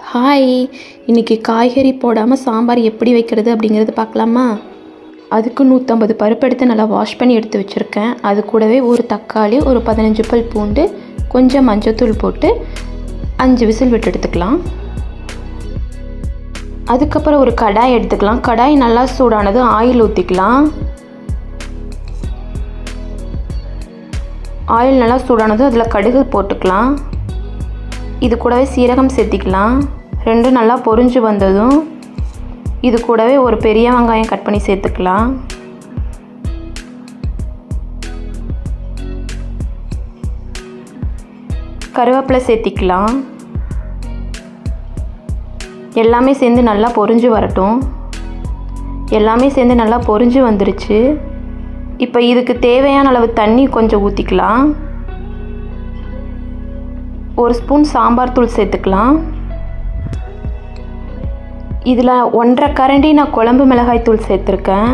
Hi, இன்றைக்கி காய்கறி போடாமல் சாம்பார் எப்படி வைக்கிறது அப்படிங்கிறது பார்க்கலாமா? அதுக்கு 150 பருப்பு எடுத்து நல்லா வாஷ் பண்ணி எடுத்து வச்சுருக்கேன். அது கூடவே ஒரு தக்காளி, ஒரு 15 பல் பூண்டு, கொஞ்சம் மஞ்சத்தூள் போட்டு 5 விசில் விட்டு எடுத்துக்கலாம். அதுக்கப்புறம் ஒரு கடாய் எடுத்துக்கலாம். கடாய் நல்லா சூடானது ஆயில் ஊற்றிக்கலாம். ஆயில் நல்லா சூடானதும் அதில் கடுகு போட்டுக்கலாம். இது கூடவே சீரகம் சேர்த்திக்கலாம். ரெண்டும் நல்லா பொரிஞ்சு வந்ததும் இது கூடவே ஒரு பெரிய வெங்காயம் கட் பண்ணி சேர்த்துக்கலாம். கருவேப்பிலை சேர்த்திக்கலாம். எல்லாமே சேர்ந்து நல்லா பொரிஞ்சு வரட்டும். எல்லாமே சேர்ந்து நல்லா பொரிஞ்சு வந்துருச்சு. இப்போ இதுக்கு தேவையான அளவு தண்ணி கொஞ்சம் ஊற்றிக்கலாம். ஒரு ஸ்பூன் சாம்பார் தூள் சேர்த்துக்கலாம். இதில் 1.5 கரண்டி நான் குழம்பு மிளகாய் தூள் சேர்த்துருக்கேன்.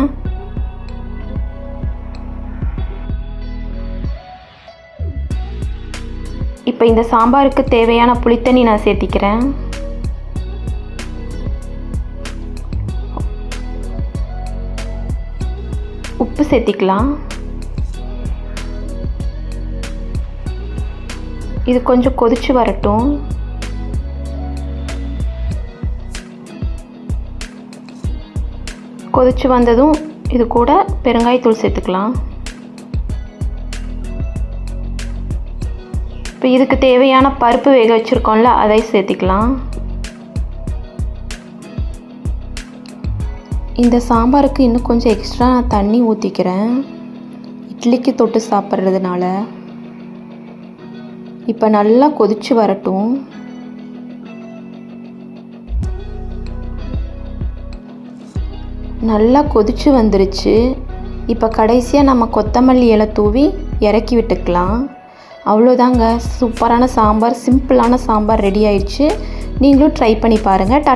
இப்போ இந்த சாம்பாருக்கு தேவையான புளித்தண்ணி நான் சேர்த்திக்கிறேன். உப்பு சேர்த்திக்கலாம். இது கொஞ்சம் கொதிச்சு வரட்டும். கொதிச்சு வந்ததும் இது கூட பெருங்காயத்தூள் சேர்த்துக்கலாம். இப்போ இதுக்கு தேவையான பருப்பு வேக வச்சுருக்கோம்ல, அதை சேர்த்திக்கலாம். இந்த சாம்பாருக்கு இன்னும் கொஞ்சம் எக்ஸ்ட்ரா நான் தண்ணி ஊற்றிக்கிறேன், இட்லிக்கு தொட்டு சாப்பிட்றதுனால. இப்போ நல்லா கொதிச்சு வரட்டும். நல்லா கொதிச்சு வந்துருச்சு. இப்போ கடைசியாக நம்ம கொத்தமல்லி இலை தூவி இறக்கி விட்டுக்கலாம். அவ்வளோதாங்க, சூப்பரான சாம்பார், சிம்பிளான சாம்பார் ரெடி ஆயிடுச்சு. நீங்களும் ட்ரை பண்ணி பாருங்கள். டாட்டா.